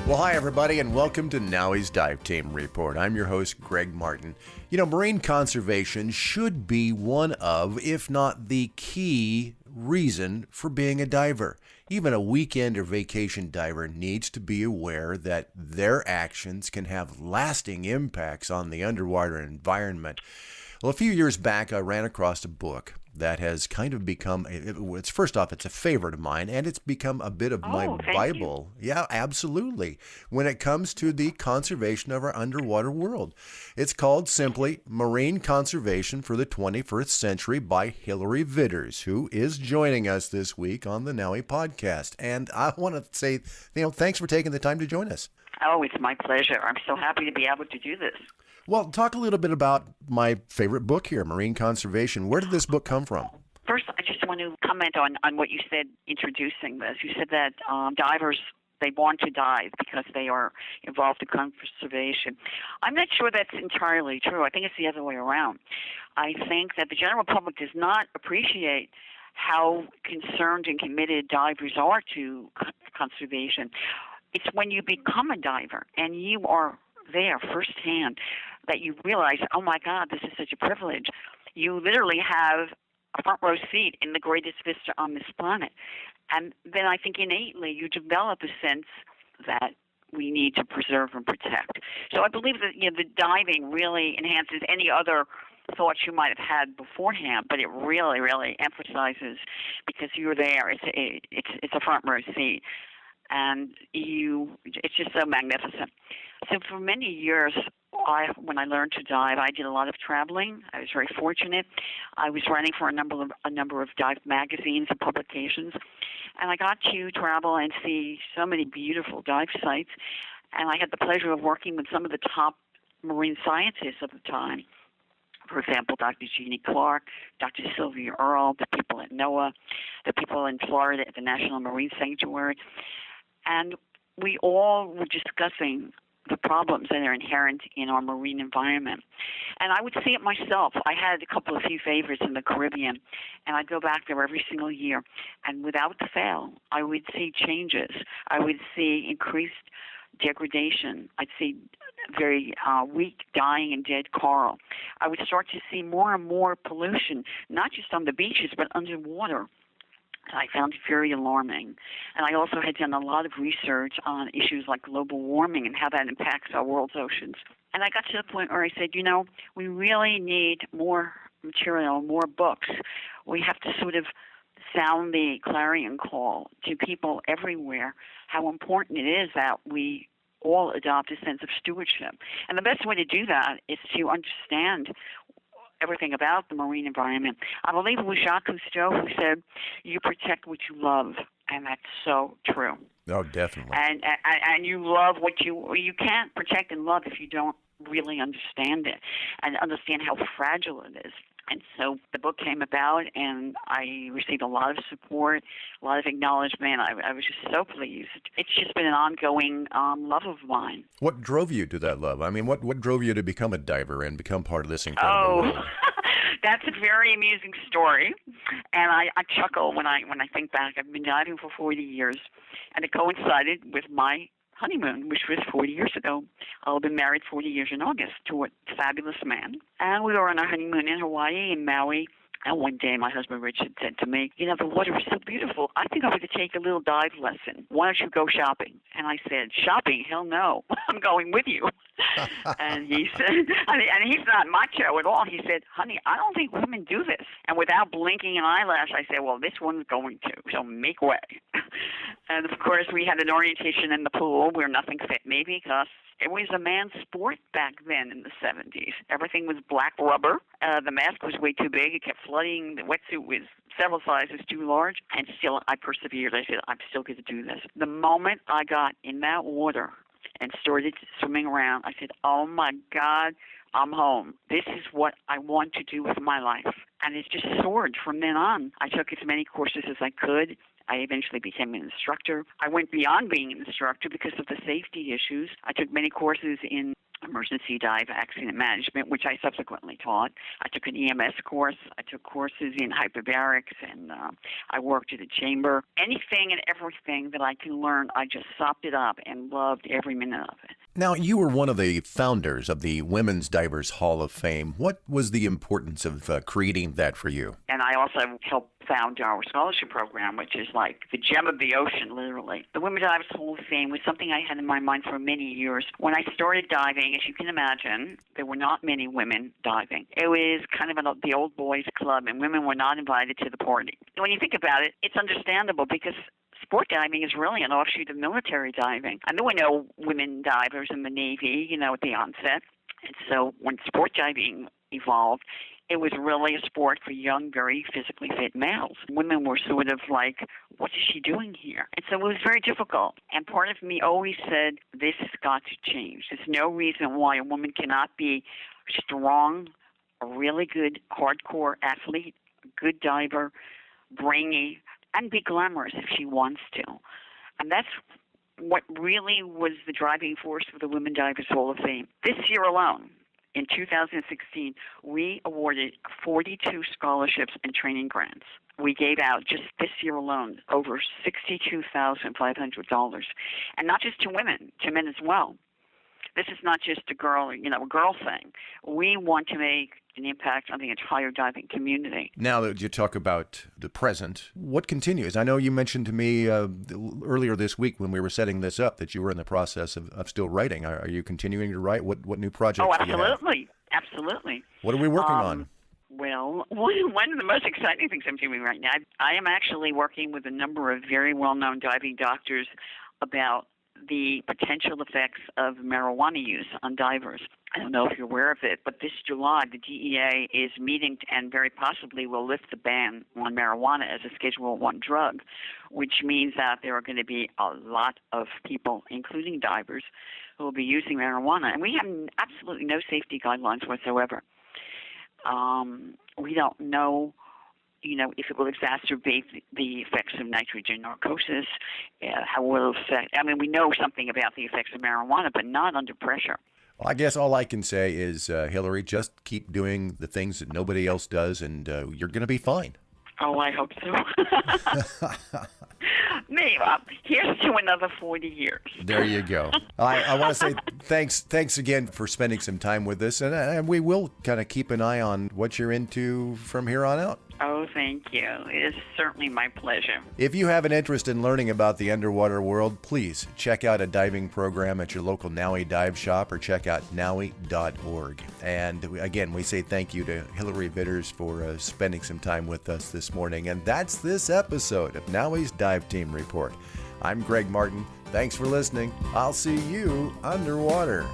Well, hi, everybody, and welcome to NAUI's Dive Team Report. I'm your host, Greg Martin. You know, marine conservation should be one of, if not the key reason for being a diver. Even a weekend or vacation diver needs to be aware that their actions can have lasting impacts on the underwater environment. Well, a few years back, I ran across a book that has kind of become, it's first off, it's a favorite of mine, and it's become a bit of my Bible. Yeah, absolutely. When it comes to the conservation of our underwater world. It's called simply Marine Conservation for the 21st Century by Hilary Viders, who is joining us this week on the NAUI podcast. And I want to say, thanks for taking the time to join us. Oh, it's my pleasure. I'm so happy to be able to do this. Well, talk a little bit about my favorite book here, Marine Conservation. Where did this book come from? First, I just want to comment on what you said introducing this. You said that divers, they want to dive because they are involved in conservation. I'm not sure that's entirely true. I think it's the other way around. I think that the general public does not appreciate how concerned and committed divers are to conservation. It's when you become a diver and you are there firsthand that you realize, oh my God, this is such a privilege. You literally have a front row seat in the greatest vista on this planet. And then I think innately you develop a sense that we need to preserve and protect. So I believe that the diving really enhances any other thoughts you might have had beforehand, but it really, really emphasizes because you're there. It's a front row seat. And it's just so magnificent. So for many years, when I learned to dive, I did a lot of traveling. I was very fortunate. I was writing for a number of dive magazines and publications, and I got to travel and see so many beautiful dive sites. And I had the pleasure of working with some of the top marine scientists of the time. For example, Dr. Jeannie Clark, Dr. Sylvia Earle, the people at NOAA, the people in Florida at the National Marine Sanctuary. And we all were discussing the problems that are inherent in our marine environment. And I would see it myself. I had a few favorites in the Caribbean, and I'd go back there every single year. And without fail, I would see changes. I would see increased degradation. I'd see very weak, dying, and dead coral. I would start to see more and more pollution, not just on the beaches, but underwater. I found it very alarming. And I also had done a lot of research on issues like global warming and how that impacts our world's oceans. And I got to the point where I said, we really need more material, more books. We have to sort of sound the clarion call to people everywhere how important it is that we all adopt a sense of stewardship. And the best way to do that is to understand everything about the marine environment. I believe it was Jacques Cousteau who said, you protect what you love, and that's so true. Oh, definitely. And you love what you can't protect and love if you don't really understand it and understand how fragile it is. And so the book came about, and I received a lot of support, a lot of acknowledgement. I was just so pleased. It's just been an ongoing love of mine. What drove you to that love? I mean, what drove you to become a diver and become part of this incredible world? That's a very amusing story, and I chuckle when I think back. I've been diving for 40 years, and it coincided with my honeymoon, which was 40 years ago. I'll be married 40 years in August to a fabulous man. And we were on our honeymoon in Hawaii, in Maui. And one day my husband Richard said to me, the water is so beautiful. I think I'm going to take a little dive lesson. Why don't you go shopping? And I said, shopping? Hell no. I'm going with you. And he said, and he's not macho at all. He said, honey, I don't think women do this. And without blinking an eyelash, I said, well, this one's going to. So make way. And of course, we had an orientation in the pool where nothing fit me because it was a man's sport back then in the 70s. Everything was black rubber. The mask was way too big. It kept flooding. The wetsuit was several sizes too large. And still, I persevered. I said, I'm still going to do this. The moment I got in that water and started swimming around, I said, oh, my God, I'm home. This is what I want to do with my life. And it just soared from then on. I took as many courses as I could. I eventually became an instructor. I went beyond being an instructor because of the safety issues. I took many courses in emergency dive accident management, which I subsequently taught. I took an EMS course. I took courses in hyperbarics, and I worked at a chamber. Anything and everything that I can learn, I just sopped it up and loved every minute of it. Now, you were one of the founders of the Women's Divers Hall of Fame. What was the importance of creating that for you? And I also helped found our scholarship program, which is like the gem of the ocean, literally. The Women Divers Hall of Fame was something I had in my mind for many years. When I started diving, as you can imagine, there were not many women diving. It was kind of the old boys club, and women were not invited to the party. When you think about it, it's understandable because sport diving is really an offshoot of military diving. I know we know women divers in the Navy, at the onset. And so when sport diving evolved, it was really a sport for young, very physically fit males. Women were sort of like, what is she doing here? And so it was very difficult. And part of me always said, this has got to change. There's no reason why a woman cannot be strong, a really good hardcore athlete, a good diver, brainy, and be glamorous if she wants to. And that's what really was the driving force for the Women Divers Hall of Fame. This year alone, in 2016, we awarded 42 scholarships and training grants. We gave out, just this year alone, over $62,500. And not just to women, to men as well. This is not just a girl thing. We want to make an impact on the entire diving community. Now that you talk about the present, what continues? I know you mentioned to me earlier this week when we were setting this up that you were in the process of still writing. Are you continuing to write? What new projects do you have? Absolutely. Absolutely. What are we working on? Well, one of the most exciting things I'm doing right now, I am actually working with a number of very well-known diving doctors about the potential effects of marijuana use on divers. I don't know if you're aware of it, but this July, the DEA is meeting and very possibly will lift the ban on marijuana as a Schedule I drug, which means that there are going to be a lot of people, including divers, who will be using marijuana. And we have absolutely no safety guidelines whatsoever. We don't know if it will exacerbate the effects of nitrogen narcosis, how it will affect. We know something about the effects of marijuana, but not under pressure. Well, I guess all I can say is, Hillary, just keep doing the things that nobody else does, and you're going to be fine. Oh, I hope so. Maybe. Here's to another 40 years. There you go. I want to say thanks again for spending some time with us, and we will kind of keep an eye on what you're into from here on out. Oh, thank you. It is certainly my pleasure. If you have an interest in learning about the underwater world, please check out a diving program at your local NAUI dive shop or check out NAUI.org. And again, we say thank you to Hillary Viders for spending some time with us this morning. And that's this episode of NAUI's Dive Team Report. I'm Greg Martin. Thanks for listening. I'll see you underwater.